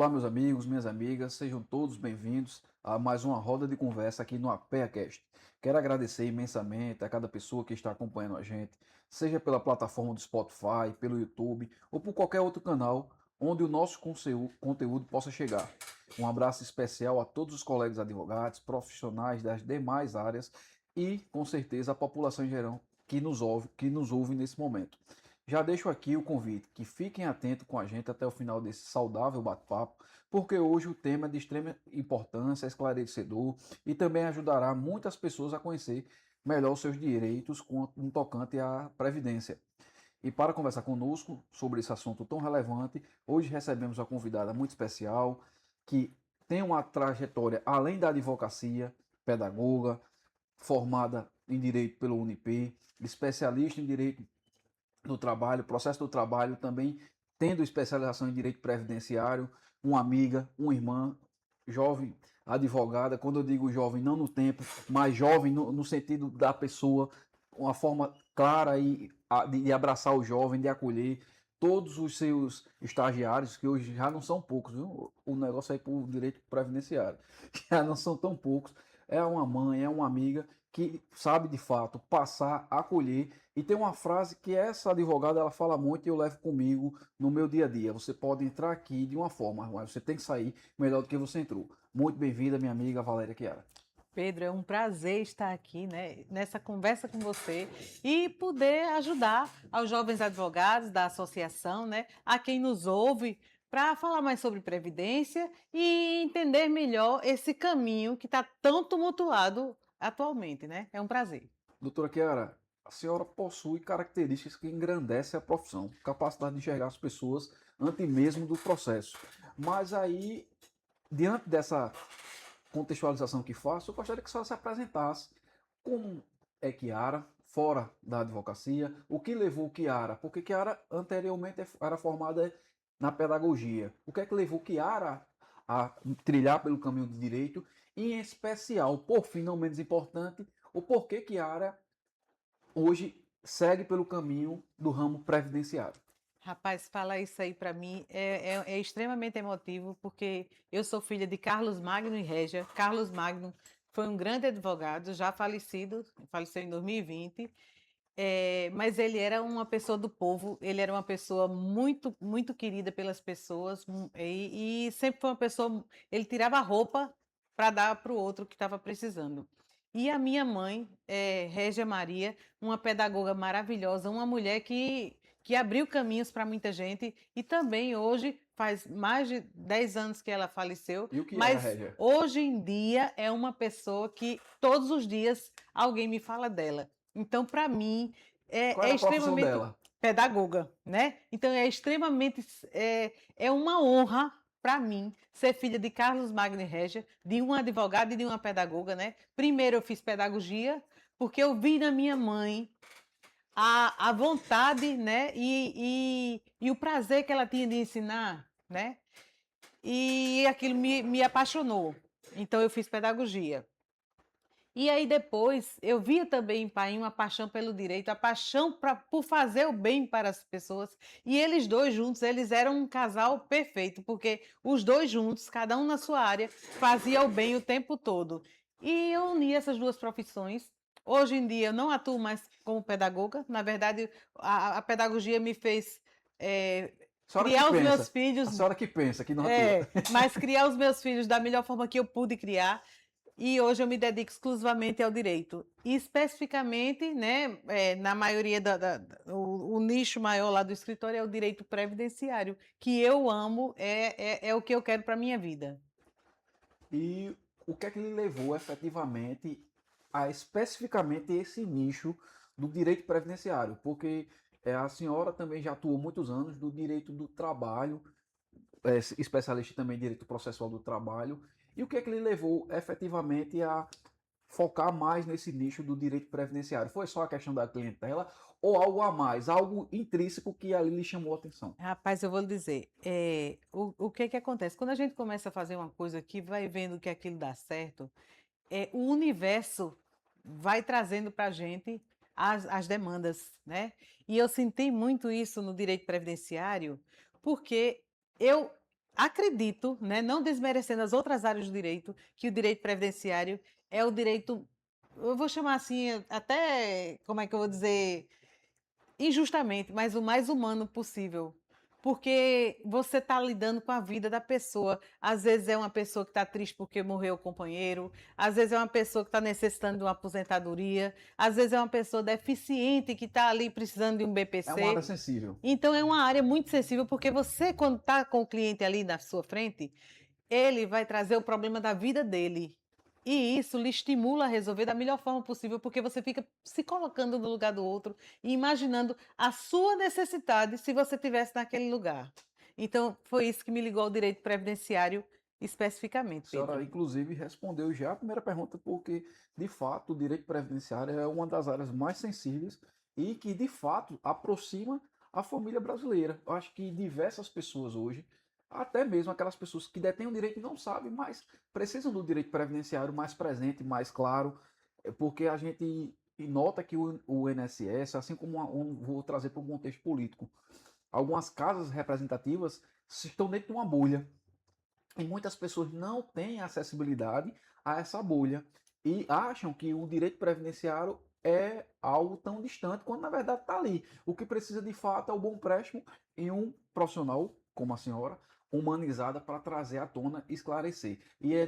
Olá, meus amigos, minhas amigas, sejam todos bem-vindos a mais uma roda de conversa aqui no APEAcast. Quero agradecer imensamente a cada pessoa que está acompanhando a gente, seja pela plataforma do Spotify, pelo YouTube ou por qualquer outro canal onde o nosso conteúdo possa chegar. Um abraço especial a todos os colegas advogados, profissionais das demais áreas e, com certeza, a população em geral que nos ouve nesse momento. Já deixo aqui o convite que fiquem atentos com a gente até o final desse saudável bate-papo, porque hoje o tema é de extrema importância, é esclarecedor e também ajudará muitas pessoas a conhecer melhor os seus direitos no tocante à Previdência. E para conversar conosco sobre esse assunto tão relevante, hoje recebemos uma convidada muito especial que tem uma trajetória além da advocacia, pedagoga, formada em Direito pelo Unip, especialista em Direito do Trabalho, processo do trabalho, também tendo especialização em Direito Previdenciário, uma amiga, uma irmã, jovem advogada. Quando eu digo jovem, não no tempo, mas jovem no sentido da pessoa, uma forma clara de abraçar o jovem, de acolher todos os seus estagiários, que hoje já não são poucos, viu? O negócio aí por direito previdenciário, já não são tão poucos. É uma mãe, é uma amiga que sabe de fato passar, acolher. E tem uma frase que essa advogada ela fala muito e eu levo comigo no meu dia a dia. Você pode entrar aqui de uma forma, mas você tem que sair melhor do que você entrou. Muito bem-vinda, minha amiga Valéria Chiara. Pedro, é um prazer estar aqui, né, nessa conversa com você e poder ajudar aos jovens advogados da associação, né, a quem nos ouve, para falar mais sobre previdência e entender melhor esse caminho que está tão tumultuado atualmente, né? É um prazer. Doutora Chiara, a senhora possui características que engrandecem a profissão, capacidade de enxergar as pessoas antes mesmo do processo. Mas aí, diante dessa contextualização que faço, eu gostaria que a senhora se apresentasse. Como é Chiara, fora da advocacia? O que levou Chiara? Porque Chiara anteriormente era formada na pedagogia. O que é que levou Chiara a trilhar pelo caminho do direito? E, em especial, por fim, não menos importante, o porquê Chiara hoje segue pelo caminho do ramo previdenciário. Rapaz, falar isso aí para mim é extremamente emotivo, porque eu sou filha de Carlos Magno e Régia. Carlos Magno foi um grande advogado, já falecido, faleceu em 2020, mas ele era uma pessoa do povo, ele era uma pessoa muito, muito querida pelas pessoas, e sempre foi uma pessoa, ele tirava a roupa para dar para o outro que estava precisando. E a minha mãe, Régia Maria, uma pedagoga maravilhosa, uma mulher que abriu caminhos para muita gente, e também hoje faz mais de 10 anos que ela faleceu, E o que era, mas Régia? hoje em dia é uma pessoa que todos os dias alguém me fala dela. Então, para mim, Qual é era a profissão extremamente dela? pedagoga, né? Então, é extremamente, é uma honra para mim ser filha de Carlos Magno e Régia, de uma advogada e de uma pedagoga, né? Primeiro eu fiz pedagogia, porque eu vi na minha mãe a vontade, né? E o prazer que ela tinha de ensinar, né? E aquilo me apaixonou. Então, eu fiz pedagogia. E aí depois eu via também em Paim uma paixão pelo direito, a paixão por fazer o bem para as pessoas. E eles dois juntos, eles eram um casal perfeito, porque os dois juntos, cada um na sua área, fazia o bem o tempo todo. E eu uni essas duas profissões. Hoje em dia eu não atuo mais como pedagoga. Na verdade, a pedagogia me fez é, A senhora que criar os meus pensa, a filhos, senhora que pensa, que não atua. mas criar os meus filhos da melhor forma que eu pude criar. E hoje eu me dedico exclusivamente ao direito. E especificamente, né, na maioria o nicho maior lá do escritório é o direito previdenciário, que eu amo, é o que eu quero para a minha vida. E o que é que lhe levou efetivamente a especificamente esse nicho do direito previdenciário? Porque a senhora também já atuou muitos anos do direito do trabalho, especialista também em direito processual do trabalho. E o que é que lhe levou efetivamente a focar mais nesse nicho do direito previdenciário? Foi só a questão da clientela ou algo a mais, algo intrínseco que ali lhe chamou a atenção? Rapaz, eu vou lhe dizer, o que que acontece? Quando a gente começa a fazer uma coisa que vai vendo que aquilo dá certo, o universo vai trazendo para a gente as demandas, né? E eu senti muito isso no direito previdenciário, porque eu acredito, né, não desmerecendo as outras áreas do direito, que o direito previdenciário é o direito, eu vou chamar assim, até, como é que eu vou dizer, injustamente, mas o mais humano possível. Porque você está lidando com a vida da pessoa. Às vezes é uma pessoa que está triste porque morreu o companheiro, às vezes é uma pessoa que está necessitando de uma aposentadoria, às vezes é uma pessoa deficiente que está ali precisando de um É uma área BPC. sensível. Então é uma área muito sensível, porque você, quando está com o cliente ali na sua frente, ele vai trazer o problema da vida dele. E isso lhe estimula a resolver da melhor forma possível, porque você fica se colocando no lugar do outro e imaginando a sua necessidade se você estivesse naquele lugar. Então, foi isso que me ligou ao direito previdenciário especificamente, A senhora, Pedro. inclusive, respondeu já a primeira pergunta, porque, de fato, o direito previdenciário é uma das áreas mais sensíveis e que, de fato, aproxima a família brasileira. Eu acho que diversas pessoas hoje, até mesmo aquelas pessoas que detêm o direito e não sabem, mas precisam do direito previdenciário mais presente, mais claro, porque a gente nota que o INSS, assim como vou trazer para um contexto político, algumas casas representativas estão dentro de uma bolha. E muitas pessoas não têm acessibilidade a essa bolha e acham que o direito previdenciário é algo tão distante, quando na verdade está ali. O que precisa de fato é o bom empréstimo e um profissional, como a senhora, humanizada para trazer à tona e esclarecer. E é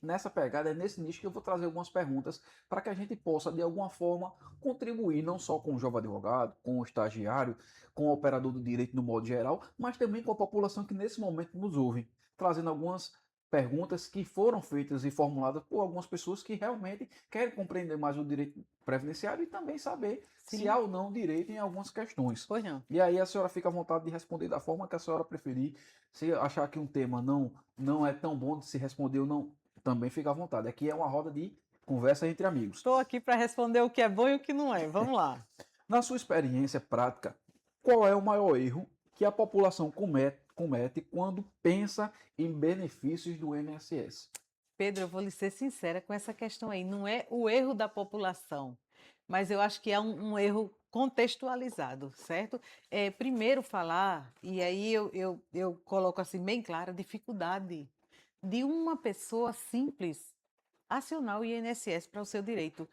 nessa pegada, é nesse nicho que eu vou trazer algumas perguntas para que a gente possa, de alguma forma, contribuir não só com o jovem advogado, com o estagiário, com o operador do direito no modo geral, mas também com a população que nesse momento nos ouve, trazendo algumas perguntas que foram feitas e formuladas por algumas pessoas que realmente querem compreender mais o direito previdenciário e também saber se há Sim, ou não direito em algumas questões. pois não. E aí a senhora fica à vontade de responder da forma que a senhora preferir. Se achar que um tema não é tão bom de se responder ou não, também fica à vontade. Aqui é uma roda de conversa entre amigos. Estou aqui para responder o que é bom e o que não é. Vamos lá. Na sua experiência prática, qual é o maior erro que a população comete quando pensa em benefícios do INSS? Pedro, eu vou lhe ser sincera com essa questão aí. Não é o erro da população, mas eu acho que é um erro contextualizado, certo? Primeiro falar, e aí eu coloco assim bem claro, a dificuldade de uma pessoa simples acionar o INSS para o seu direito.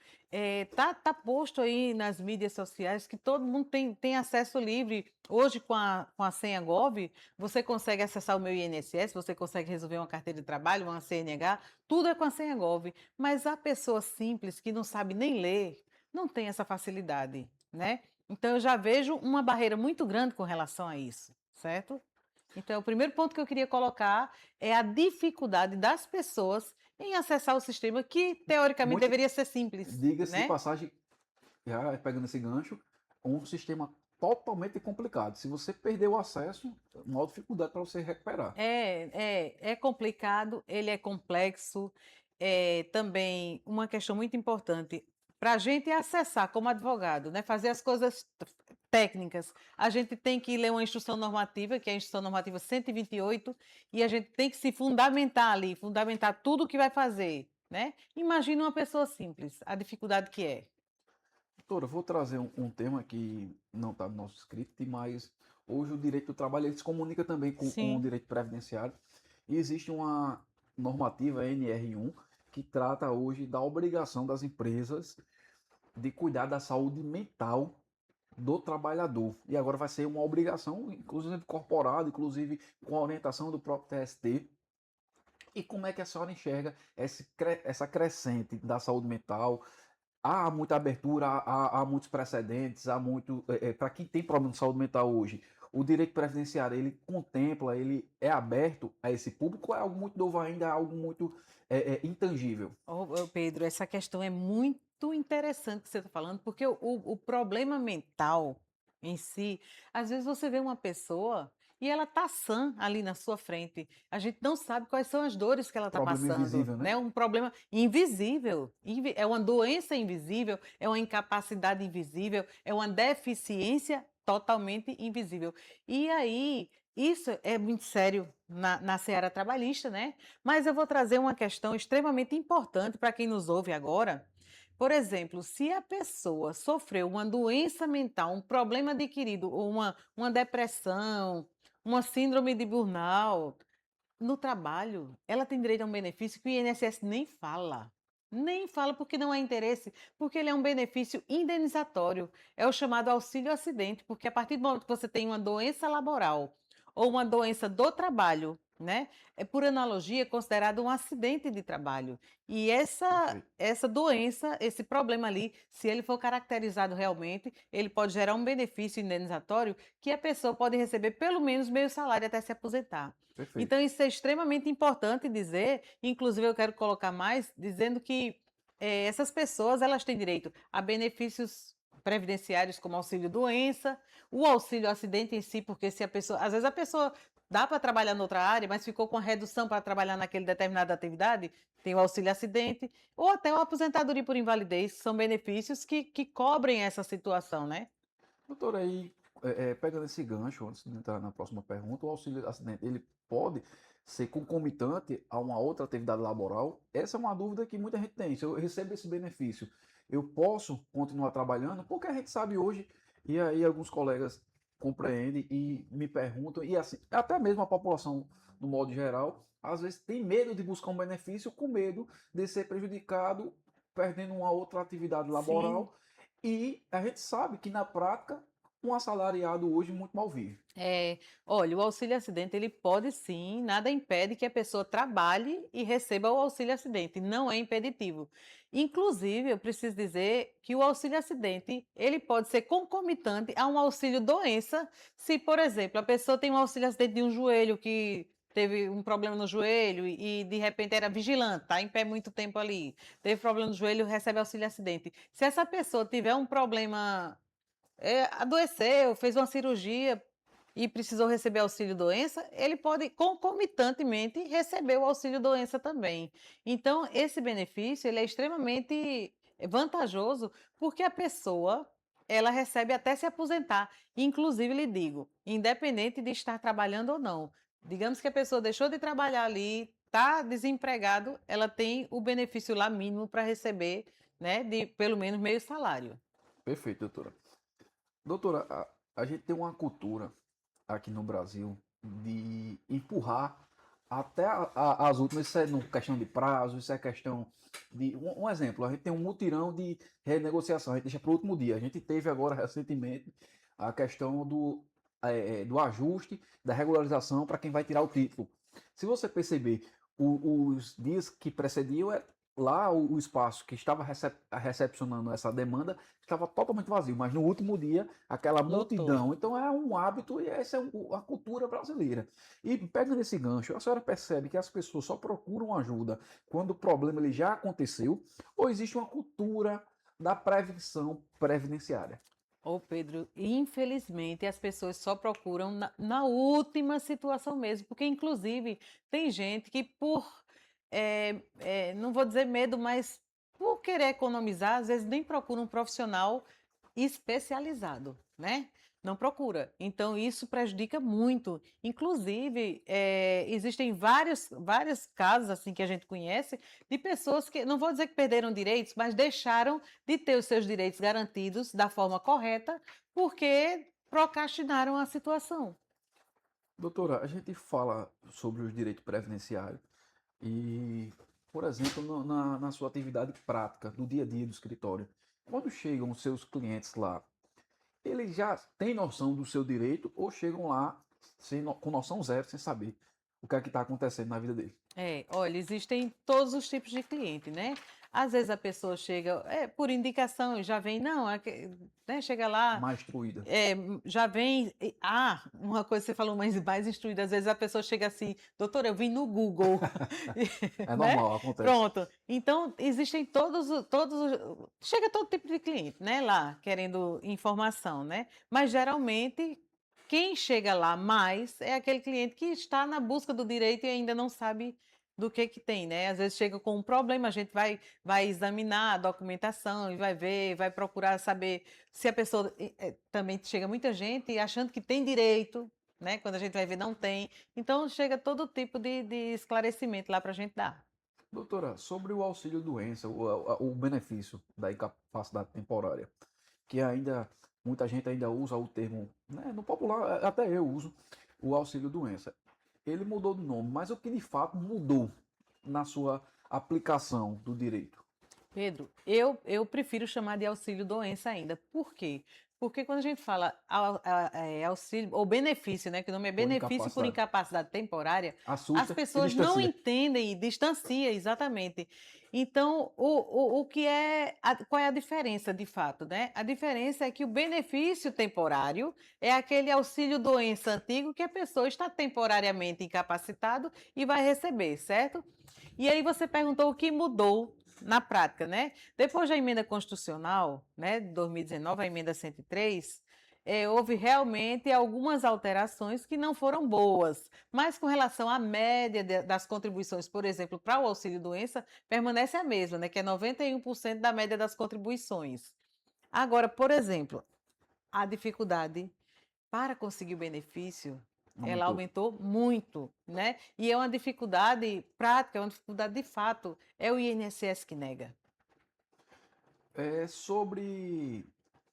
Tá posto aí nas mídias sociais que todo mundo tem acesso livre. Hoje, com a senha Gov, você consegue acessar o meu INSS, você consegue resolver uma carteira de trabalho, uma CNH, tudo é com a senha Gov. Mas a pessoa simples, que não sabe nem ler, não tem essa facilidade, né? Então, eu já vejo uma barreira muito grande com relação a isso, certo? Então, o primeiro ponto que eu queria colocar é a dificuldade das pessoas em acessar o sistema que, teoricamente, Muito, deveria ser simples, diga-se de né? passagem, já pegando esse gancho, um sistema totalmente complicado. Se você perder o acesso, maior dificuldade para você recuperar. É complicado, ele é complexo, também uma questão muito importante para a gente acessar como advogado, né? Fazer as coisas técnicas. A gente tem que ler uma instrução normativa, que é a instrução normativa 128, e a gente tem que se fundamentar ali, fundamentar tudo o que vai fazer, né? Imagina uma pessoa simples, a dificuldade que é. Doutora, eu vou trazer um tema que não está no nosso script, mas hoje o direito do trabalho ele se comunica também com o Sim. direito previdenciário. E existe uma normativa NR1 que trata hoje da obrigação das empresas de cuidar da saúde mental do trabalhador. E agora vai ser uma obrigação, inclusive corporada, inclusive com a orientação do próprio TST. E como é que a senhora enxerga essa crescente da saúde mental? Há muita abertura, há muitos precedentes, há muito. Para quem tem problema de saúde mental hoje, o direito previdenciário ele contempla, ele é aberto a esse público, ou é algo muito novo ainda, é algo muito intangível? Ô, Pedro, essa questão é muito interessante que você está falando, porque o problema mental em si, às vezes você vê uma pessoa e ela está sã ali na sua frente. A gente não sabe quais são as dores que ela está Problema passando, invisível, né? né? Um problema invisível, é uma doença invisível, é uma incapacidade invisível, é uma deficiência totalmente invisível. E aí, isso é muito sério na seara trabalhista, né? Mas eu vou trazer uma questão extremamente importante para quem nos ouve agora. Por exemplo, se a pessoa sofreu uma doença mental, um problema adquirido, ou uma depressão, uma síndrome de burnout, no trabalho, ela tem direito a um benefício que o INSS nem fala. Nem fala porque não há interesse, porque ele é um benefício indenizatório. É o chamado auxílio acidente, porque a partir do momento que você tem uma doença laboral ou uma doença do trabalho, né, é por analogia considerado um acidente de trabalho. E Perfeito. essa doença, esse problema ali, se ele for caracterizado realmente, ele pode gerar um benefício indenizatório que a pessoa pode receber pelo menos meio salário até se aposentar. Perfeito. Então, isso é extremamente importante dizer, inclusive eu quero colocar mais, dizendo que essas pessoas elas têm direito a benefícios previdenciários como auxílio-doença, o auxílio-acidente em si, porque se a pessoa, às vezes a pessoa dá para trabalhar em outra área, mas ficou com a redução para trabalhar naquele determinada atividade, tem o auxílio-acidente, ou até a aposentadoria por invalidez, que são benefícios que cobrem essa situação, né? Doutor, aí, pegando esse gancho, antes de entrar na próxima pergunta, o auxílio acidente, ele pode ser concomitante a uma outra atividade laboral? Essa é uma dúvida que muita gente tem. Se eu recebo esse benefício, eu posso continuar trabalhando? Porque a gente sabe hoje, e aí alguns colegas compreendem e me perguntam, e assim, até mesmo a população, no modo geral, às vezes tem medo de buscar um benefício com medo de ser prejudicado, perdendo uma outra atividade Sim. laboral e a gente sabe que na prática um assalariado hoje muito mal vive. Olha, o auxílio acidente ele pode sim, nada impede que a pessoa trabalhe e receba o auxílio acidente, não é impeditivo. Inclusive, eu preciso dizer que o auxílio acidente, ele pode ser concomitante a um auxílio doença, se, por exemplo, a pessoa tem um auxílio acidente de um joelho que teve um problema no joelho e de repente era vigilante, está em pé muito tempo ali, teve problema no joelho, recebe auxílio acidente. Se essa pessoa tiver um problema adoeceu, fez uma cirurgia e precisou receber auxílio-doença, ele pode concomitantemente receber o auxílio-doença também. Então, esse benefício ele é extremamente vantajoso porque a pessoa ela recebe até se aposentar. Inclusive, lhe digo, independente de estar trabalhando ou não. Digamos que a pessoa deixou de trabalhar ali, está desempregado, ela tem o benefício lá mínimo para receber, né, de pelo menos meio salário. Perfeito, doutora. Doutora, a gente tem uma cultura aqui no Brasil de empurrar até as últimas, isso é não questão de prazo, isso é questão de. Um exemplo, a gente tem um mutirão de renegociação, a gente deixa para o último dia. A gente teve agora recentemente a questão do ajuste da regularização para quem vai tirar o título. Se você perceber, os dias que precediam, lá o espaço que estava recepcionando essa demanda estava totalmente vazio, mas no último dia, aquela Lotou. multidão. Então é um hábito e essa é a cultura brasileira. E pegando esse gancho, a senhora percebe que as pessoas só procuram ajuda quando o problema ele já aconteceu, ou existe uma cultura da prevenção previdenciária? Ô Pedro, infelizmente as pessoas só procuram na última situação mesmo, porque inclusive tem gente que não vou dizer medo, mas por querer economizar, às vezes nem procura um profissional especializado, né? Não procura. Então, isso prejudica muito. Inclusive, existem vários casos assim que a gente conhece de pessoas que, não vou dizer que perderam direitos, mas deixaram de ter os seus direitos garantidos da forma correta porque procrastinaram a situação. Doutora, a gente fala sobre os direitos previdenciários e, por exemplo, na sua atividade prática, no dia a dia do escritório, quando chegam os seus clientes lá, eles já têm noção do seu direito ou chegam lá com noção zero, sem saber o que é que está acontecendo na vida dele? Olha, existem todos os tipos de cliente, né? Às vezes a pessoa chega, por indicação, já vem, não, né, chega lá, Mais instruída. já vem. Uma coisa que você falou mais instruída, às vezes a pessoa chega assim, doutora, eu vim no Google, É né? normal, acontece. Pronto. Então, existem chega todo tipo de cliente, né, lá, querendo informação, né? Mas geralmente, quem chega lá mais é aquele cliente que está na busca do direito e ainda não sabe do que tem, né? Às vezes chega com um problema, a gente vai examinar a documentação e vai ver, vai procurar saber se a pessoa também chega muita gente achando que tem direito, né? Quando a gente vai ver, não tem. Então chega todo tipo de esclarecimento lá para a gente dar. Doutora, sobre o auxílio doença, o benefício da incapacidade temporária, que ainda muita gente ainda usa o termo, né, no popular, até eu uso o auxílio doença. ele mudou de nome, mas o que de fato mudou na sua aplicação do direito? Pedro, eu prefiro chamar de auxílio-doença ainda. Por quê? Porque quando a gente fala auxílio, ou benefício, né, que o nome é Por benefício por incapacidade. incapacidade temporária, as Assusta e pessoas não distancia. entendem e distancia, exatamente. Então, o que é, qual é a diferença de fato, né? A diferença é que o benefício temporário é aquele auxílio-doença antigo que a pessoa está temporariamente incapacitado e vai receber, certo? E aí você perguntou o que mudou na prática, né? Depois da emenda constitucional, né, de 2019, a emenda 103, houve realmente algumas alterações que não foram boas, mas com relação à média das contribuições, por exemplo, para o auxílio-doença, permanece a mesma, né, que é 91% da média das contribuições. Agora, por exemplo, a dificuldade para conseguir o benefício, ela Aumentou. aumentou muito, né? E é uma dificuldade prática, é uma dificuldade de fato. É o INSS que nega. Sobre,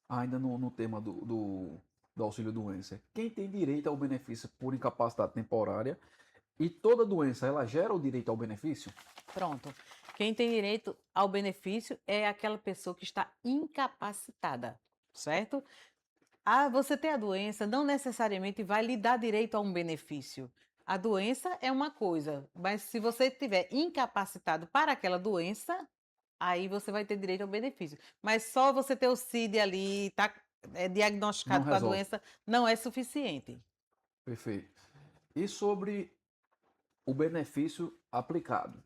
ainda no tema do auxílio-doença, quem tem direito ao benefício por incapacidade temporária e toda doença, ela gera o direito ao benefício? Pronto. Quem tem direito ao benefício é aquela pessoa que está incapacitada, certo? Ah, você ter a doença não necessariamente vai lhe dar direito a um benefício. A doença é uma coisa, mas se você estiver incapacitado para aquela doença, aí você vai ter direito ao benefício. Mas só você ter o CID ali, tá, Não diagnosticado com a resolve. doença, não é suficiente. Perfeito. E sobre o benefício aplicado?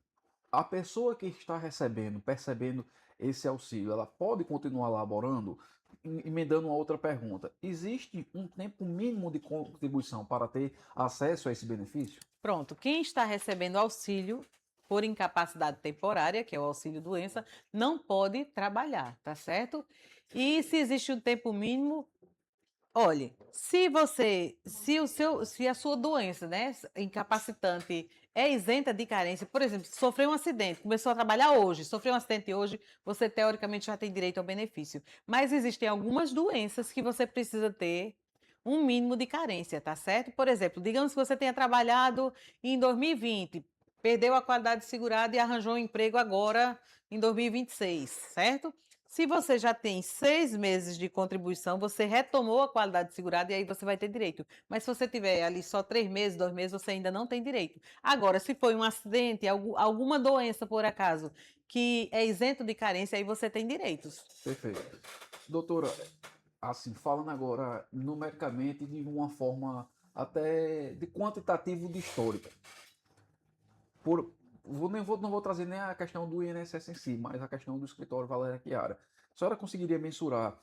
A pessoa que está recebendo, percebendo esse auxílio, ela pode continuar laborando? Emendando uma outra pergunta, existe um tempo mínimo de contribuição para ter acesso a esse benefício? Pronto, quem está recebendo auxílio por incapacidade temporária, que é o auxílio doença, não pode trabalhar, tá certo? E se existe um tempo mínimo, olhe, se a sua doença, né, incapacitante é isenta de carência, por exemplo, sofreu um acidente, começou a trabalhar hoje, sofreu um acidente hoje, você teoricamente já tem direito ao benefício. Mas existem algumas doenças que você precisa ter um mínimo de carência, tá certo? Por exemplo, digamos que você tenha trabalhado em 2020, perdeu a qualidade segurada e arranjou um emprego agora em 2026, certo? Se você já tem 6 meses de contribuição, você retomou a qualidade segurada e aí você vai ter direito. Mas se você tiver ali só 3 meses, 2 meses, você ainda não tem direito. Agora, se foi um acidente, alguma doença por acaso, que é isento de carência, aí você tem direitos. Perfeito. Doutora, assim, falando agora numericamente de uma forma até de quantitativo de histórica. Por, não vou trazer nem a questão do INSS em si, mas a questão do escritório Valéria Chiara. A senhora conseguiria mensurar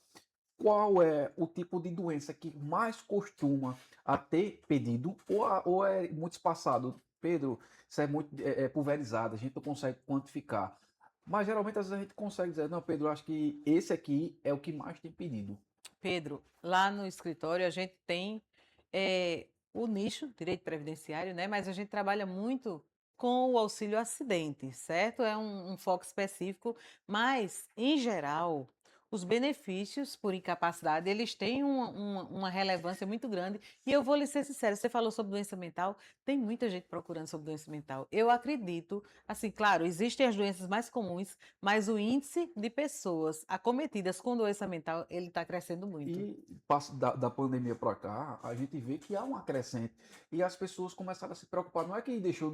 qual é o tipo de doença que mais costuma a ter pedido ou é muito espaçado? Pedro, isso é muito pulverizado, a gente não consegue quantificar. Mas geralmente às vezes a gente consegue dizer, não, Pedro, acho que esse aqui é o que mais tem pedido. Pedro, lá no escritório a gente tem o nicho, direito previdenciário, né? Mas a gente trabalha muito com o auxílio acidente, certo? É um foco específico, mas, em geral, os benefícios por incapacidade, eles têm uma relevância muito grande. E eu vou lhe ser sincera, você falou sobre doença mental, tem muita gente procurando sobre doença mental. Eu acredito, assim, claro, existem as doenças mais comuns, mas o índice de pessoas acometidas com doença mental, ele está crescendo muito. E da pandemia para cá, a gente vê que há uma crescente. E as pessoas começaram a se preocupar. Não é que deixou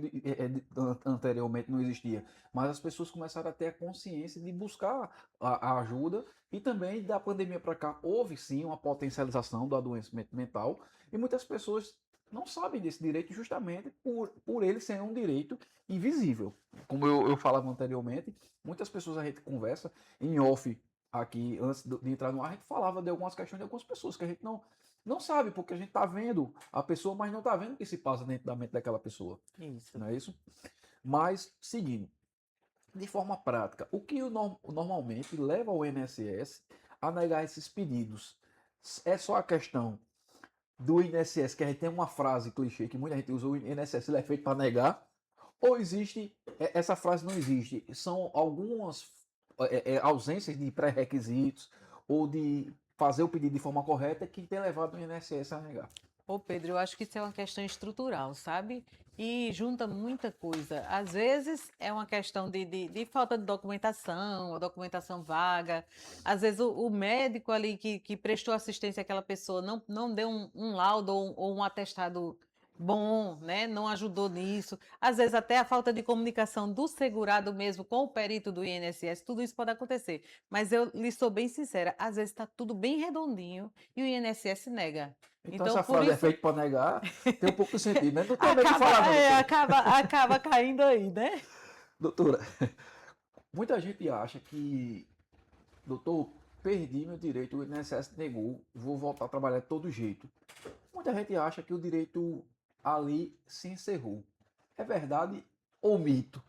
anteriormente não existia, mas as pessoas começaram a ter a consciência de buscar a ajuda. E também da pandemia para cá, houve sim uma potencialização do adoecimento mental. E muitas pessoas não sabem desse direito justamente por ele ser um direito invisível. Como eu falava anteriormente, muitas pessoas a gente conversa em off aqui, antes de entrar no ar, a gente falava de algumas questões de algumas pessoas que a gente não sabe, porque a gente está vendo a pessoa, mas não está vendo o que se passa dentro da mente daquela pessoa. Isso. Não é isso? Mas, seguindo, de forma prática, o que normalmente leva o INSS a negar esses pedidos? É só a questão do INSS, que a gente tem uma frase clichê que muita gente usa, o INSS ele é feito para negar, ou existe, essa frase não existe, são algumas ausências de pré-requisitos ou de fazer o pedido de forma correta que tem levado o INSS a negar. Ô Pedro, eu acho que isso é uma questão estrutural, sabe? E junta muita coisa. Às vezes é uma questão de falta de documentação, a documentação vaga. Às vezes o médico ali que prestou assistência àquela pessoa não deu um laudo ou um atestado bom, né? Não ajudou nisso. Às vezes até a falta de comunicação do segurado mesmo com o perito do INSS, tudo isso pode acontecer. Mas eu lhe sou bem sincera, às vezes está tudo bem redondinho e o INSS nega. Então, Então, essa por frase é isso, feita para negar, tem um pouco de sentido, né? Não tem medo de falar, não, doutora. acaba caindo aí, né? Doutora, muita gente acha que, doutor, perdi meu direito, o INSS negou, vou voltar a trabalhar de todo jeito. Muita gente acha que o direito ali se encerrou. É verdade ou mito?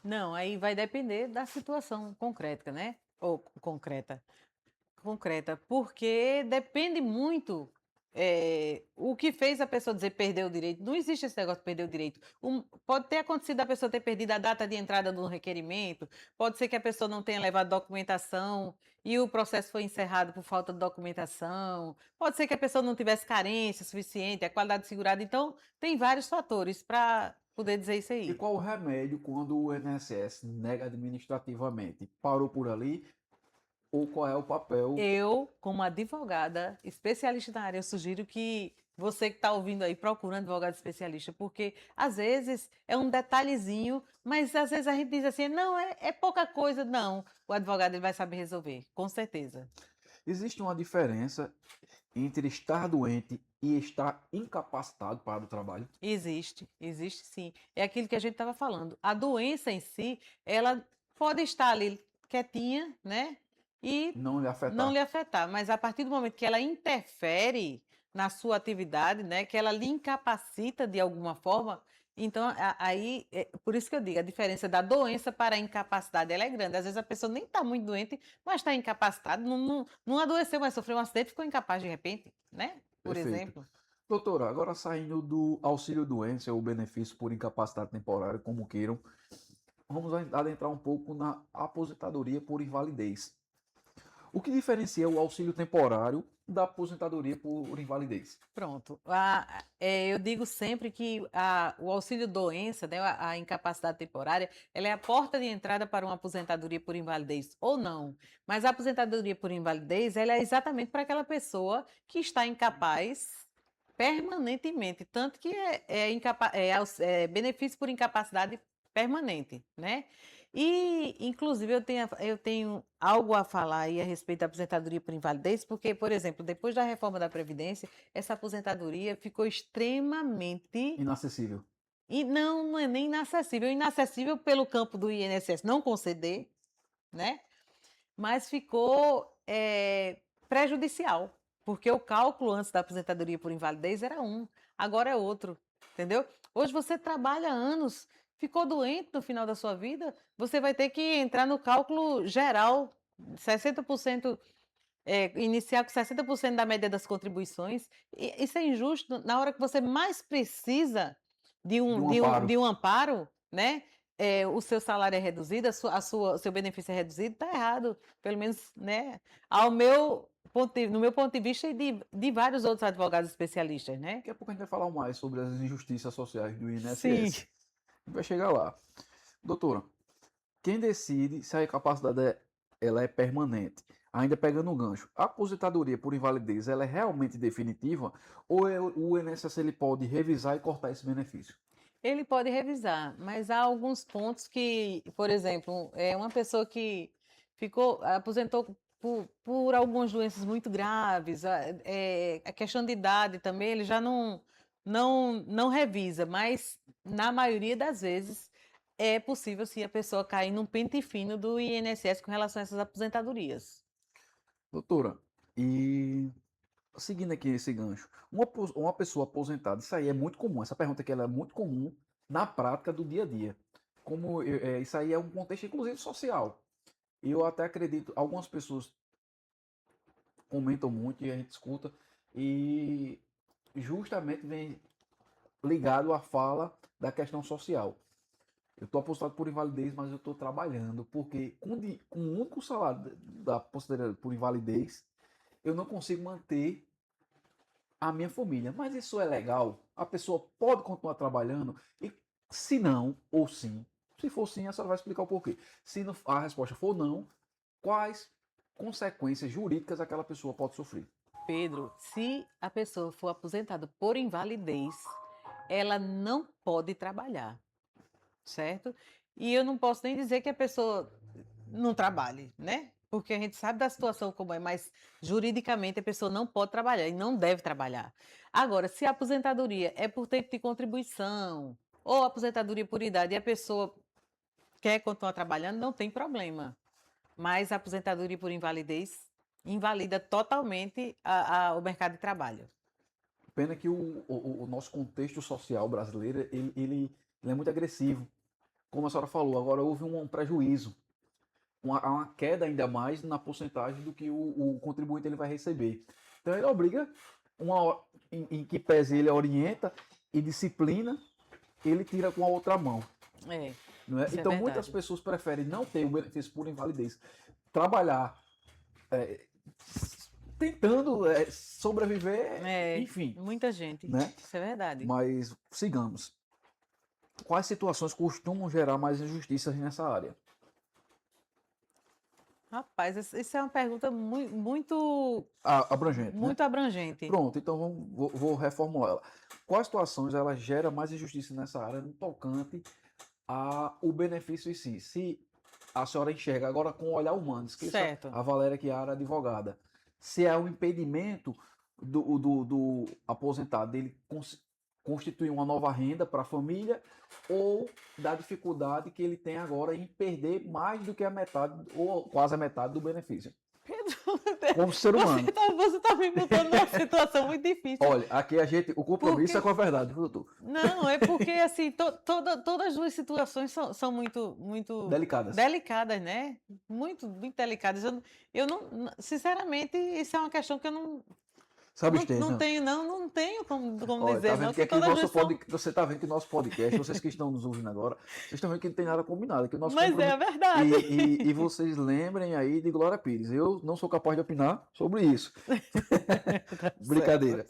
Não, aí vai depender da situação concreta, né? Ou concreta, porque depende muito o que fez a pessoa dizer perder o direito. Não existe esse negócio de perder o direito. Pode ter acontecido a pessoa ter perdido a data de entrada do requerimento, pode ser que a pessoa não tenha levado documentação e o processo foi encerrado por falta de documentação, pode ser que a pessoa não tivesse carência suficiente, a qualidade segurada. Então, tem vários fatores para poder dizer isso E aí. qual o remédio quando o INSS nega administrativamente? Parou por ali? Ou qual é o papel? Eu, como advogada especialista na área, eu sugiro que você que está ouvindo aí procure um advogado especialista, porque às vezes é um detalhezinho, mas às vezes a gente diz assim, não, é pouca coisa. Não, o advogado ele vai saber resolver, com certeza. Existe uma diferença entre estar doente e estar incapacitado para o trabalho? Existe sim. É aquilo que a gente estava falando. A doença em si, ela pode estar ali quietinha, né? E Não lhe não afetar. lhe afetar, mas a partir do momento que ela interfere na sua atividade, né, que ela lhe incapacita de alguma forma, então aí, por isso que eu digo, a diferença da doença para a incapacidade ela é grande. Às vezes a pessoa nem está muito doente, mas está incapacitada, não adoeceu, mas sofreu um acidente e ficou incapaz de repente, né? Por Perfeito. exemplo. Doutora, agora saindo do auxílio doença ou benefício por incapacidade temporária, como queiram, vamos adentrar um pouco na aposentadoria por invalidez. O que diferencia o auxílio temporário da aposentadoria por invalidez? Pronto. Eu digo sempre que o auxílio doença, né, a incapacidade temporária, ela é a porta de entrada para uma aposentadoria por invalidez ou não. Mas a aposentadoria por invalidez, ela é exatamente para aquela pessoa que está incapaz permanentemente, tanto que é benefício por incapacidade permanente, né? E, inclusive, eu tenho algo a falar aí a respeito da aposentadoria por invalidez, porque, por exemplo, depois da reforma da Previdência, essa aposentadoria ficou extremamente. Inacessível. E não é nem inacessível, inacessível pelo campo do INSS não conceder, né? Mas ficou prejudicial, porque o cálculo antes da aposentadoria por invalidez era um, agora é outro, entendeu? Hoje você trabalha anos, ficou doente no final da sua vida, você vai ter que entrar no cálculo geral, 60%, iniciar com 60% da média das contribuições. Isso é injusto na hora que você mais precisa de De um, um de um, amparo. de um amparo, né? O seu salário é reduzido, o seu benefício é reduzido, está errado. Pelo menos, né? No meu ponto de vista e de vários outros advogados especialistas, né? Daqui a pouco a gente vai falar mais sobre as injustiças sociais do Sim. INSS. A gente vai chegar lá. Doutora, quem decide se a incapacidade ela é permanente? Ainda pegando o gancho, a aposentadoria por invalidez ela é realmente definitiva ou o INSS ele pode revisar e cortar esse benefício? Ele pode revisar, mas há alguns pontos que, por exemplo, uma pessoa que aposentou por algumas doenças muito graves, a questão de idade também, ele já não revisa, mas na maioria das vezes é possível sim a pessoa cair num pente fino do INSS com relação a essas aposentadorias. Doutora, e seguindo aqui esse gancho, uma pessoa aposentada, isso aí é muito comum, essa pergunta aqui ela é muito comum na prática do dia a dia. Isso aí é um contexto, inclusive, social. E eu até acredito, algumas pessoas comentam muito e a gente escuta, e justamente vem ligado à fala da questão social. Eu estou aposentado por invalidez, mas eu estou trabalhando, porque com o único salário da aposentadoria por invalidez, eu não consigo manter a minha família. Mas isso é legal? A pessoa pode continuar trabalhando? E se não, ou sim, se for sim, a senhora vai explicar o porquê. Se não- a resposta for não, quais consequências jurídicas aquela pessoa pode sofrer? Pedro, se a pessoa for aposentada por invalidez, ela não pode trabalhar, certo? E eu não posso nem dizer que a pessoa não trabalhe, né? Porque a gente sabe da situação como é, mas juridicamente a pessoa não pode trabalhar e não deve trabalhar. Agora, se a aposentadoria é por tempo de contribuição ou aposentadoria por idade e a pessoa quer continuar trabalhando, não tem problema. Mas a aposentadoria por invalidez invalida totalmente o mercado de trabalho. Pena que o nosso contexto social brasileiro, ele é muito agressivo. Como a senhora falou, agora houve um prejuízo, uma queda ainda mais na porcentagem do que o contribuinte ele vai receber. Então ele obriga, em que pese ele orienta e disciplina, ele tira com a outra mão. É, Não é? isso é Então muitas verdade. pessoas preferem não ter o benefício por invalidez, trabalhar é, tentando sobreviver, É, enfim, muita gente. né? Isso é verdade. Mas sigamos. Quais situações costumam gerar mais injustiças nessa área? Rapaz, isso é uma pergunta muito, Abrangente, né? muito abrangente. Pronto, então vou reformular ela. Quais situações ela gera mais injustiça nessa área no tocante ao benefício em si? Se a senhora enxerga agora com o olhar humano, esqueça Certo. a Valéria Chiara, advogada. Se é um impedimento do aposentado dele constituir uma nova renda para a família ou da dificuldade que ele tem agora em perder mais do que a metade ou quase a metade do benefício. Pedro, Como ser humano. você tá me botando numa situação muito difícil. Olha, aqui o compromisso é Porque com a verdade, viu, doutor? Não, é porque assim, todas as duas situações são muito Delicadas. delicadas, né? Muito delicadas. Sinceramente, isso é uma questão que eu Sabe, não. não tenho como Olha, tá dizer, vendo não, que que aqui o todas as nosso duas são. podcast, você tá vendo que o nosso podcast, vocês que estão nos ouvindo agora, vocês estão vendo que não tem nada combinado, que o nosso Mas é a compromisso. verdade. E vocês lembrem aí de Glória Pires. Eu não sou capaz de opinar sobre isso. Tá certo. Brincadeira.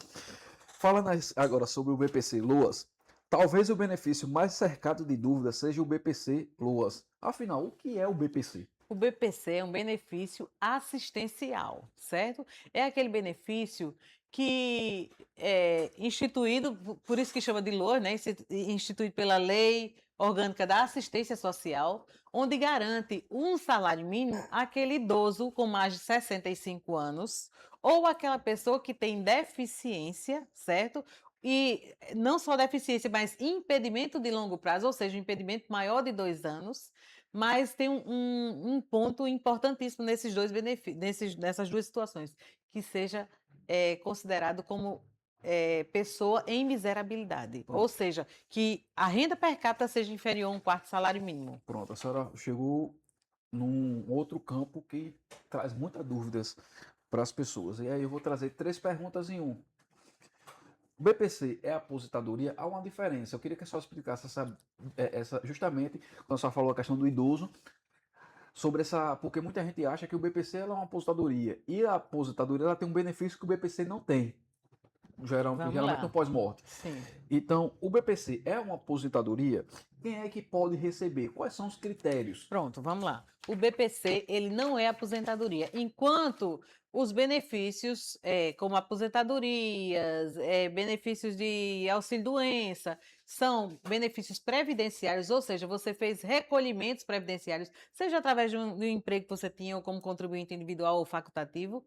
Falando agora sobre o BPC Loas, talvez o benefício mais cercado de dúvidas seja o BPC Loas. Afinal, o que é o BPC? O BPC é um benefício assistencial, certo? É aquele benefício que é instituído, por isso que chama de LOA, né? Instituído pela Lei Orgânica da Assistência Social, onde garante um salário mínimo àquele idoso com mais de 65 anos ou aquela pessoa que tem deficiência, certo? E não só deficiência, mas impedimento de longo prazo, ou seja, um impedimento maior de 2 anos, mas tem um ponto importantíssimo nessas duas situações, que seja considerado como pessoa em miserabilidade. Ou Pronto, seja, que a renda per capita seja inferior a um quarto salário mínimo. pronto. A senhora chegou num outro campo que traz muitas dúvidas para as pessoas. E aí eu vou trazer três perguntas em um. O BPC é aposentadoria? Há uma diferença. Eu queria que a senhora explicasse justamente, quando a senhora falou a questão do idoso, sobre essa. Porque muita gente acha que o BPC ela é uma aposentadoria. E a aposentadoria ela tem um benefício que o BPC não tem. Vamos Geralmente no lá. pós-morte. Sim. Então, o BPC é uma aposentadoria? Quem é que pode receber? Quais são os critérios? Pronto, vamos lá. O BPC, ele não é aposentadoria, enquanto os benefícios, como aposentadorias, benefícios de auxílio-doença, são benefícios previdenciários, ou seja, você fez recolhimentos previdenciários, seja através de um emprego que você tinha ou como contribuinte individual ou facultativo,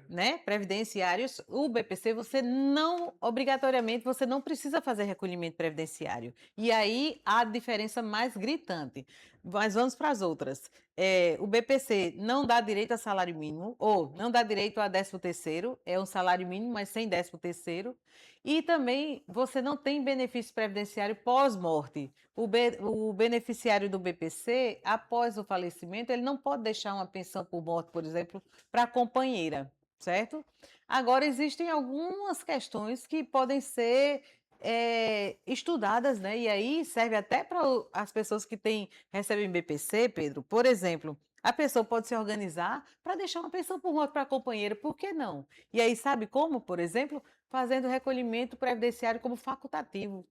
né, previdenciários, o BPC obrigatoriamente, você não precisa fazer recolhimento previdenciário. E aí a diferença mais gritante. Mas vamos para as outras. O BPC não dá direito a salário mínimo, ou não dá direito a 13º, é um salário mínimo, mas sem 13º. E também você não tem benefício previdenciário pós-morte. O beneficiário do BPC, após o falecimento, ele não pode deixar uma pensão por morte, por exemplo, para a companheira, certo? Agora, existem algumas questões que podem ser estudadas, né? E aí serve até para as pessoas que recebem BPC, Pedro. Por exemplo, A pessoa pode se organizar para deixar uma pensão por morte para a companheira, por que não? E aí, sabe como? Por exemplo, fazendo recolhimento previdenciário como facultativo.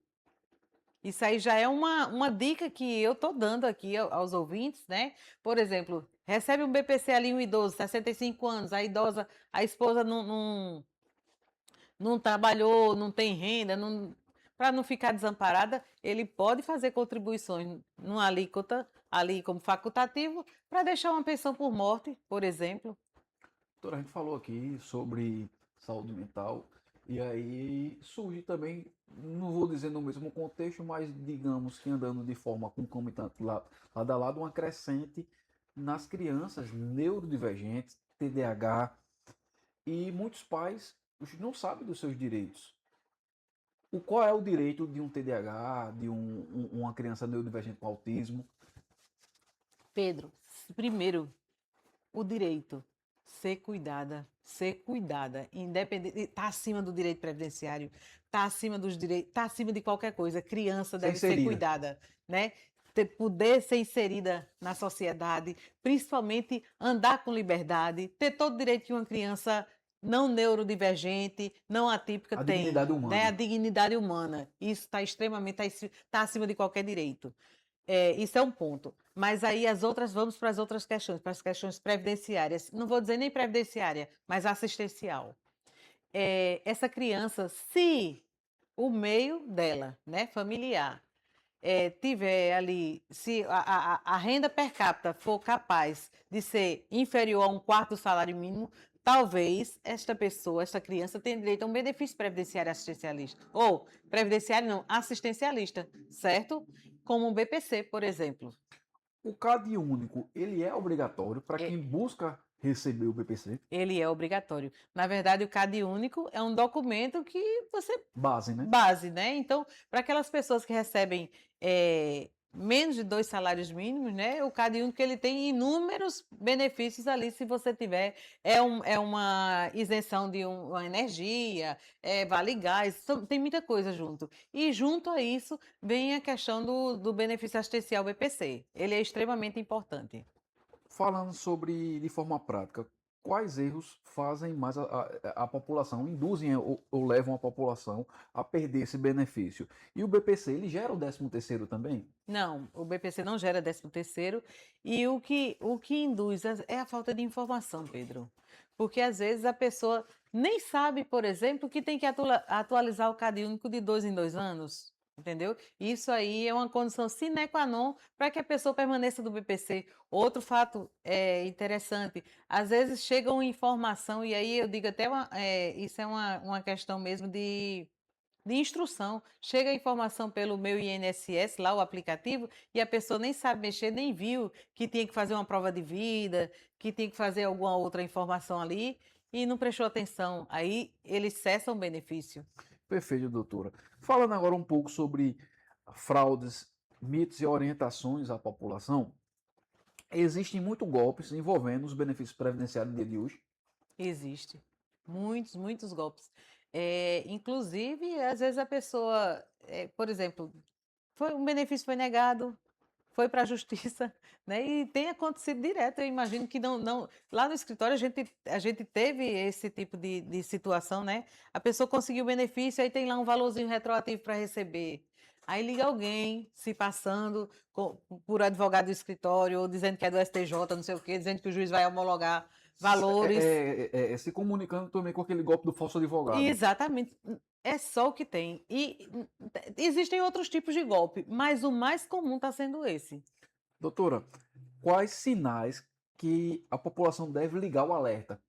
Isso aí já é uma dica que eu estou dando aqui aos ouvintes, né? Por exemplo, recebe um BPC ali, um idoso, 65 anos, a idosa, a esposa não trabalhou, não tem renda, para não ficar desamparada, ele pode fazer contribuições numa alíquota, ali como facultativo, para deixar uma pensão por morte, por exemplo. Doutora, a gente falou aqui sobre saúde mental e aí surge também, não vou dizer no mesmo contexto, mas digamos que andando de forma concomitante lado a lado, uma crescente nas crianças neurodivergentes, TDAH, e muitos pais não sabem dos seus direitos. Qual é o direito de um TDAH, de uma criança neurodivergente com autismo? Pedro, primeiro, o direito, ser cuidada, independente, está acima do direito previdenciário, está acima dos direitos, está acima de qualquer coisa. Criança Ser deve ser inserida. cuidada, né? Poder ser inserida na sociedade, principalmente andar com liberdade, ter todo o direito que uma criança não neurodivergente, não atípica A tem, dignidade né? A humana. dignidade humana. Isso está extremamente, está acima de qualquer direito. Isso é um ponto. Mas aí vamos para as outras questões, para as questões previdenciárias. Não vou dizer nem previdenciária, mas assistencial. Essa criança, se o meio dela, né, familiar, tiver ali, se a renda per capita for capaz de ser inferior a um quarto do salário mínimo, talvez esta pessoa, esta criança, tenha direito a um benefício previdenciário assistencialista. Ou, previdenciário não, assistencialista, certo? Como um BPC, por exemplo. O CAD único, ele é obrigatório para É, quem busca receber o BPC? Ele é obrigatório. Na verdade, o CAD único é um documento que você Base, né? base, né? Então, para aquelas pessoas que recebem menos de 2 salários mínimos, né? O CAD único ele tem inúmeros benefícios ali, se você tiver. É uma isenção de uma energia, vale gás, tem muita coisa junto. E junto a isso vem a questão do benefício assistencial BPC. Ele é extremamente importante. Falando sobre de forma prática, quais erros fazem mais a população, induzem ou levam a população a perder esse benefício? E o BPC, ele gera o 13º também? Não, o BPC não gera 13º e o que induz é a falta de informação, Pedro. Porque às vezes a pessoa nem sabe, por exemplo, que tem que atualizar o CAD único de 2 em 2 anos, entendeu? Isso aí é uma condição sine qua non para que a pessoa permaneça do BPC. Outro fato interessante, às vezes chega uma informação, e aí eu digo até isso é uma questão mesmo de instrução. Chega a informação pelo meu INSS, lá o aplicativo, e a pessoa nem sabe mexer, nem viu que tinha que fazer uma prova de vida, que tinha que fazer alguma outra informação ali, e não prestou atenção. Aí eles cessam o benefício. Perfeito, doutora. Falando agora um pouco sobre fraudes, mitos e orientações à população, existem muitos golpes envolvendo os benefícios previdenciários no dia de hoje. Existe. Muitos, muitos golpes. Inclusive, às vezes a pessoa, por exemplo, um benefício foi negado, foi para a justiça, né? E tem acontecido direto. Eu imagino que não. Lá no escritório a gente teve esse tipo de situação, né? A pessoa conseguiu o benefício, aí tem lá um valorzinho retroativo para receber. Aí liga alguém se passando por advogado do escritório, ou dizendo que é do STJ, não sei o quê, dizendo que o juiz vai homologar valores. Se comunicando também com aquele golpe do falso advogado. Exatamente. É só o que tem. E existem outros tipos de golpe, mas o mais comum está sendo esse. Doutora, quais sinais que a população deve ligar o alerta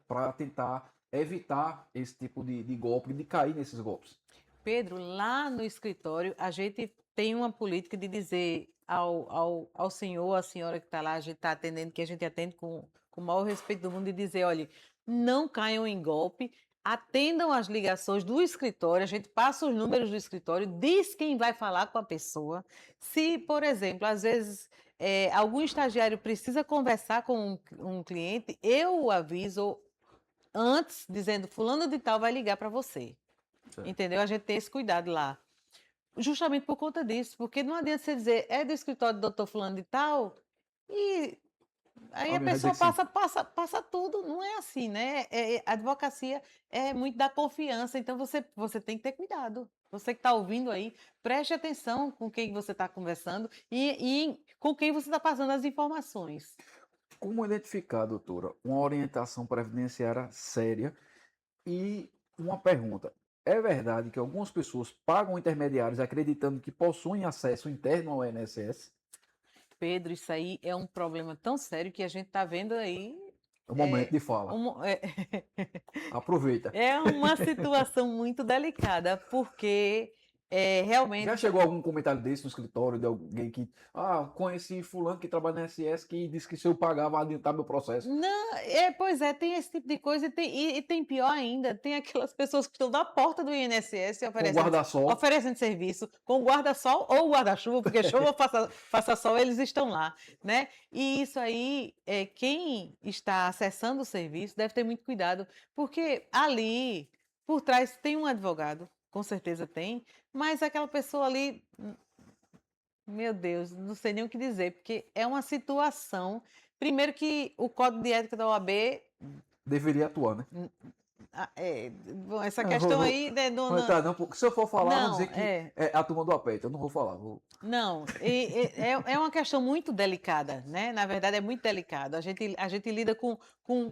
para tentar evitar esse tipo de golpe, de cair nesses golpes? Pedro, lá no escritório, a gente tem uma política de dizer ao senhor, à senhora que está lá, a gente está atendendo, que a gente atende com o maior respeito do mundo, de dizer, olha, não caiam em golpe, atendam as ligações do escritório, a gente passa os números do escritório, diz quem vai falar com a pessoa. Se, por exemplo, às vezes algum estagiário precisa conversar com um cliente, eu o aviso antes, dizendo, fulano de tal vai ligar para você. Certo. Entendeu? A gente tem esse cuidado lá. Justamente por conta disso, porque não adianta você dizer, é do escritório do doutor fulano de tal, e Aí a Alguém vai dizer pessoa que sim. passa tudo, não é assim, né? A advocacia é muito da confiança, então você tem que ter cuidado. Você que está ouvindo aí, preste atenção com quem você está conversando e com quem você está passando as informações. Como identificar, doutora, uma orientação previdenciária séria? E uma pergunta: é verdade que algumas pessoas pagam intermediários acreditando que possuem acesso interno ao INSS? Pedro, isso aí é um problema tão sério que a gente está vendo aí. É o momento É, de fala. um- é, Aproveita. é uma situação muito delicada, porque Já realmente. chegou algum comentário desse no escritório de alguém que, conheci fulano que trabalha na SS que disse que se eu pagar vai adiantar meu processo? Não, pois é, tem esse tipo de coisa e tem pior ainda, tem aquelas pessoas que estão na porta do INSS Com guarda-sol. oferecendo serviço com guarda-sol ou guarda-chuva, porque chuva ou faça sol, eles estão lá, né? E isso aí, quem está acessando o serviço deve ter muito cuidado, porque ali, por trás, tem um advogado, com certeza tem, mas aquela pessoa ali, meu Deus, não sei nem o que dizer, porque é uma situação. Primeiro que o Código de Ética da OAB, Deveria atuar, né? bom, essa Não, vou, questão vou, aí, né, vou entrar não, porque se eu for falar, vão dizer não, que é a turma do aperto. Eu não vou falar. não, é uma questão muito delicada, né? Na verdade, é muito delicado. A gente lida com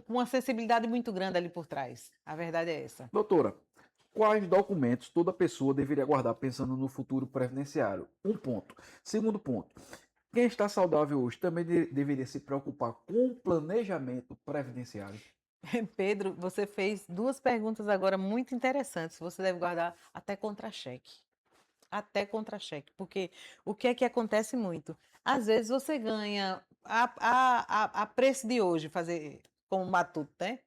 uma sensibilidade muito grande ali por trás. A verdade é essa. Doutora, quais documentos toda pessoa deveria guardar pensando no futuro previdenciário? Um ponto. Segundo ponto, quem está saudável hoje também deveria se preocupar com o planejamento previdenciário. Pedro, você fez duas perguntas agora muito interessantes. Você deve guardar até contra-cheque. Até contra-cheque, porque o que é que acontece muito? Às vezes você ganha a preço de hoje, fazer como matuto, né?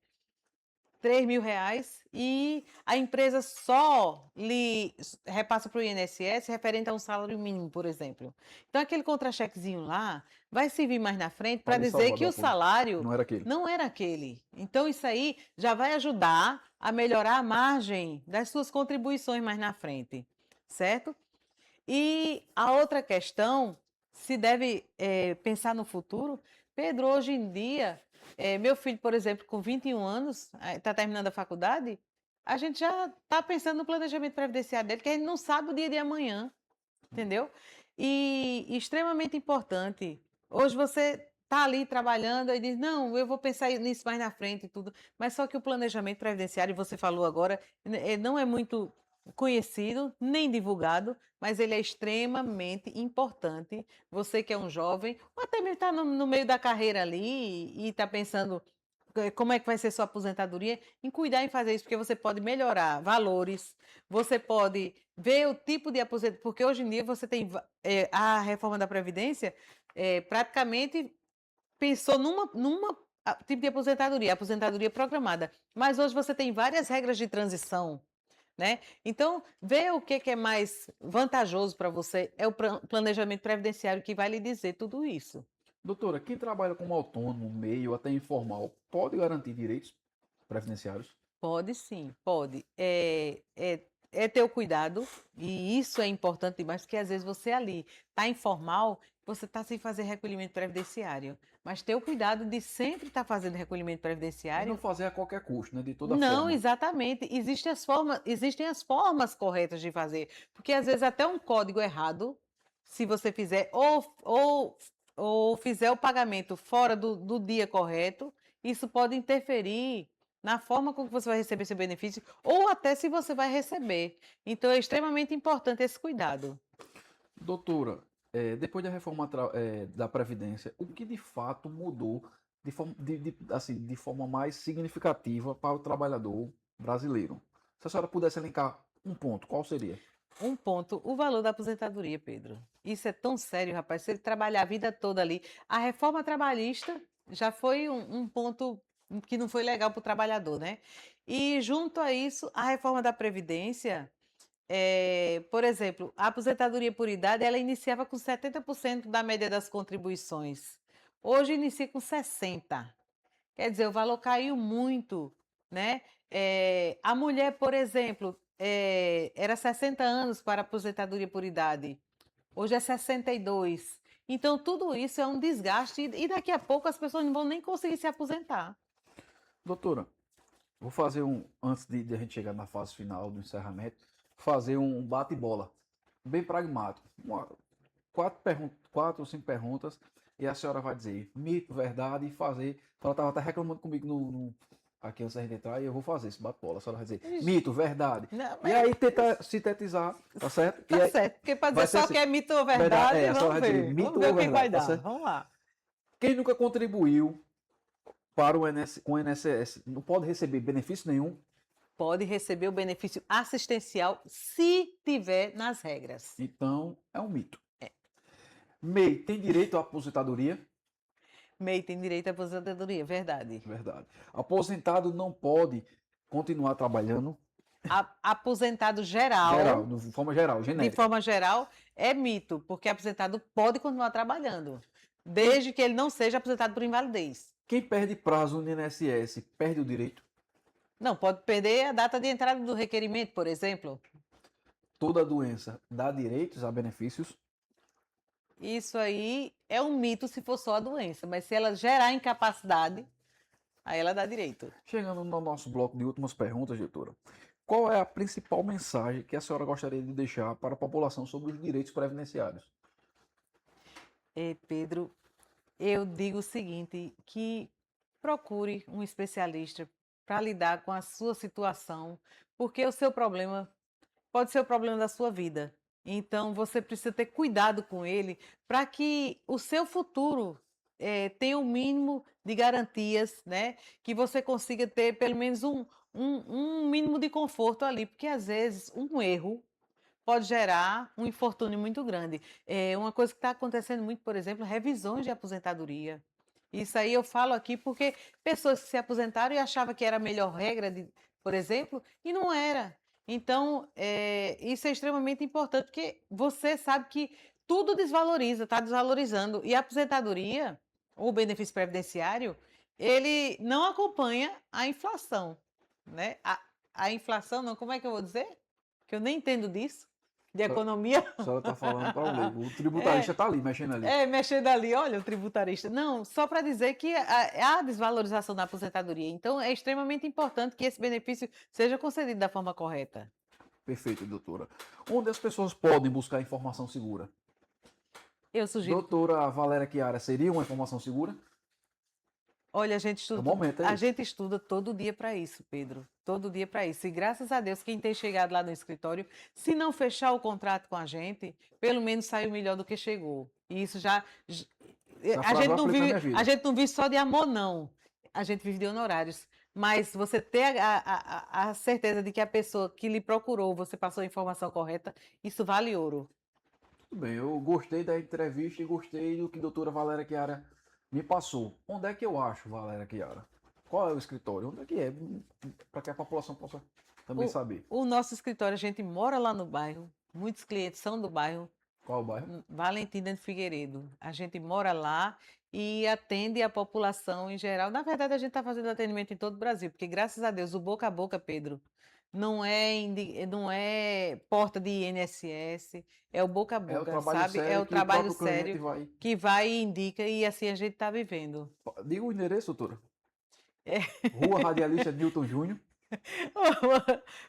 R$ 3.000 e a empresa só lhe repassa para o INSS referente a um salário mínimo, por exemplo. Então, aquele contra-chequezinho lá vai servir mais na frente para Para lhe dizer salvar que do o apuro. salário Não era aquele. não era aquele. Então, isso aí já vai ajudar a melhorar a margem das suas contribuições mais na frente, certo? E a outra questão, se deve pensar no futuro. Pedro, hoje em dia, meu filho, por exemplo, com 21 anos, está terminando a faculdade, a gente já está pensando no planejamento previdenciário dele, que a gente não sabe o dia de amanhã, entendeu? E extremamente importante. Hoje você está ali trabalhando e diz, não, eu vou pensar nisso mais na frente e tudo. Mas só que o planejamento previdenciário, você falou agora, não é muito conhecido, nem divulgado, mas ele é extremamente importante. Você que é um jovem, ou até mesmo está no meio da carreira ali e está pensando como é que vai ser sua aposentadoria, em cuidar em fazer isso, porque você pode melhorar valores, você pode ver o tipo de aposentadoria, porque hoje em dia você tem a reforma da Previdência, praticamente pensou numa tipo de aposentadoria, aposentadoria programada. Mas hoje você tem várias regras de transição, né? Então, ver o que é mais vantajoso para você é o planejamento previdenciário que vai lhe dizer tudo isso. Doutora, quem trabalha como autônomo, meio até informal, pode garantir direitos previdenciários? Pode sim, pode. É ter o cuidado, e isso é importante demais, porque às vezes você ali está informal, você está sem fazer recolhimento previdenciário. Mas ter o cuidado de sempre estar fazendo recolhimento E não previdenciário. fazer a qualquer custo, né? De toda Não, forma. exatamente. Existem as formas corretas de fazer. Porque às vezes até um código errado, se você fizer ou fizer o pagamento fora do dia correto, isso pode interferir na forma com que você vai receber seu benefício, ou até se você vai receber. Então é extremamente importante esse cuidado. Doutora, depois da reforma da Previdência, o que de fato mudou assim, de forma mais significativa para o trabalhador brasileiro? Se a senhora pudesse elencar um ponto, qual seria? Um ponto, o valor da aposentadoria, Pedro. Isso é tão sério, rapaz. Se ele trabalhar a vida toda ali. A reforma trabalhista já foi um ponto que não foi legal para o trabalhador, né? E junto a isso, a reforma da Previdência, por exemplo, a aposentadoria por idade, ela iniciava com 70% da média das contribuições. Hoje inicia com 60%. Quer dizer, o valor caiu muito, né? A mulher, por exemplo, era 60 anos para aposentadoria por idade. Hoje é 62. Então, tudo isso é um desgaste e daqui a pouco as pessoas não vão nem conseguir se aposentar. Doutora, vou fazer antes de a gente chegar na fase final do encerramento, fazer um bate-bola, bem pragmático. Quatro ou cinco perguntas, e a senhora vai dizer mito, verdade, e fazer. Ela estava até reclamando comigo aqui antes da gente entrar, e eu vou fazer esse bate-bola. A senhora vai dizer Ixi, mito, verdade. não, E aí tenta sintetizar, tá certo? E tá aí, certo, porque para vai dizer ser só assim, que é mito ou verdade, verdade, a senhora vai dizer vamos mito ver ou o que vai verdade, tá dar. certo? Vamos lá. Quem nunca contribuiu para com o INSS não pode receber benefício nenhum. Pode receber o benefício assistencial se tiver nas regras. Então, é um mito. MEI tem direito à aposentadoria? MEI tem direito à aposentadoria, verdade. Verdade. Aposentado não pode continuar trabalhando? Aposentado Geral, geral, de forma geral, de genérica. forma geral, é mito, porque aposentado pode continuar trabalhando, Quem, desde que ele não seja aposentado por invalidez. quem perde prazo no INSS perde o direito? Não, pode perder a data de entrada do requerimento, por exemplo. Toda doença dá direitos a benefícios? Isso aí é um mito se for só a doença, mas se ela gerar incapacidade, aí ela dá direito. Chegando no nosso bloco de últimas perguntas, doutora. Qual é a principal mensagem que a senhora gostaria de deixar para a população sobre os direitos previdenciários? Pedro, eu digo o seguinte, que procure um especialista para lidar com a sua situação, porque o seu problema pode ser o problema da sua vida. Então, você precisa ter cuidado com ele para que o seu futuro tenha o mínimo de garantias, né? Que você consiga ter pelo menos um mínimo de conforto ali, porque às vezes um erro pode gerar um infortúnio muito grande. Uma coisa que está acontecendo muito, por exemplo, revisões de aposentadoria. Isso aí eu falo aqui porque pessoas que se aposentaram e achavam que era a melhor regra, por exemplo, e não era. Então, isso é extremamente importante, porque você sabe que tudo desvaloriza, está desvalorizando. E a aposentadoria, ou o benefício previdenciário, ele não acompanha a inflação, né? A inflação, não, como é que eu vou dizer? Que eu nem entendo disso de economia. A senhora está falando para o leigo. O É, tributarista está ali, mexendo ali. mexendo ali, olha o tributarista. Não, só para dizer que há desvalorização da aposentadoria. Então, é extremamente importante que esse benefício seja concedido da forma correta. Perfeito, doutora. Onde as pessoas podem buscar informação segura? Eu sugiro. Doutora Valéria Chiara, seria uma informação segura? Olha, É o momento, é a esse. gente estuda todo dia para isso, Pedro. Todo dia para isso. E graças a Deus, quem tem chegado lá no escritório, se não fechar o contrato com a gente, pelo menos saiu melhor do que chegou. E isso Essa frase eu aplico na minha a vida. gente não vive só de amor, não. A gente vive de honorários. Mas você ter a certeza de que a pessoa que lhe procurou, você passou a informação correta, isso vale ouro. Tudo bem, eu gostei da entrevista e gostei do que a doutora Valéria Chiara me passou. Onde é que eu acho, Valéria Chiara? Qual é o escritório? Onde é que é? Para que a população possa também O, saber. o nosso escritório, a gente mora lá no bairro, muitos clientes são do bairro. Qual é o bairro? Valentina de Figueiredo. A gente mora lá e atende a população em geral. Na verdade, a gente está fazendo atendimento em todo o Brasil, porque graças a Deus o boca a boca, Pedro, não é porta de INSS, é o boca a É o boca, trabalho sabe? É sério o que o trabalho próprio cliente sério vai. que vai e indica e assim a gente está vivendo. Diga o endereço, doutora. É. Rua Radialista Newton Júnior.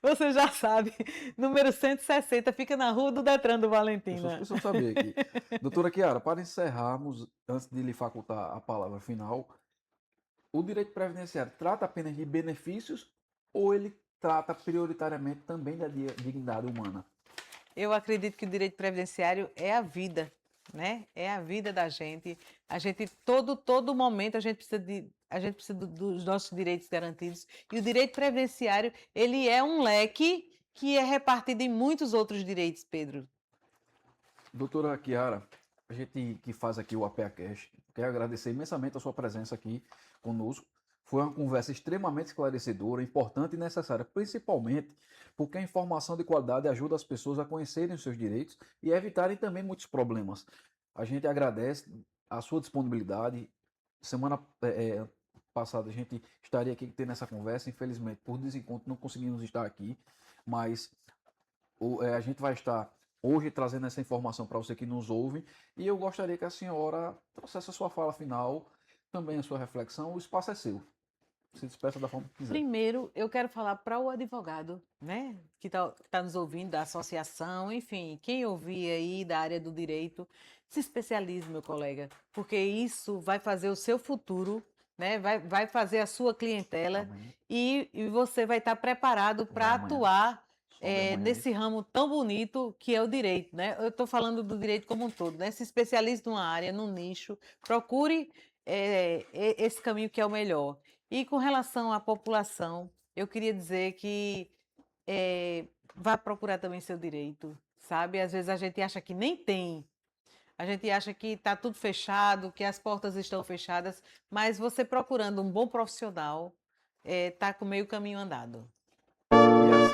Você já sabe, número 160 fica na rua do Detran do As pessoas Valentina. precisam saber aqui. Doutora Chiara, para encerrarmos, antes de lhe facultar a palavra final, o direito previdenciário trata apenas de benefícios ou ele trata prioritariamente também da dignidade humana? Eu acredito que o direito previdenciário é a vida, né? É a vida da gente. A gente todo momento a gente precisa dos nossos direitos garantidos. E o direito previdenciário, ele é um leque que é repartido em muitos outros direitos, Pedro. Doutora Chiara, a gente que faz aqui o APEAcast, quero agradecer imensamente a sua presença aqui conosco. Foi uma conversa extremamente esclarecedora, importante e necessária, principalmente porque a informação de qualidade ajuda as pessoas a conhecerem os seus direitos e a evitarem também muitos problemas. A gente agradece a sua disponibilidade. Semana passada a gente estaria aqui tendo essa conversa, infelizmente por desencontro não conseguimos estar aqui, mas a gente vai estar hoje trazendo essa informação para você que nos ouve, e eu gostaria que a senhora trouxesse a sua fala final, também a sua reflexão, o espaço é seu. Se despeça da forma que quiser. Primeiro, eu quero falar para o advogado, né, que tá nos ouvindo, da associação, enfim, quem ouvir aí da área do direito, se especialize, meu colega, porque isso vai fazer o seu futuro, né, vai fazer a sua clientela Amém. e você vai estar preparado Vai para amanhã. atuar Sobe amanhã aí. nesse ramo tão bonito que é o direito, né? Eu estou falando do direito como um todo, né? Se especialize numa área, num nicho, procure esse caminho que é o melhor. E com relação à população, eu queria dizer que vá procurar também seu direito, sabe? Às vezes a gente acha que nem tem, a gente acha que está tudo fechado, que as portas estão fechadas, mas você procurando um bom profissional, está com meio caminho andado. E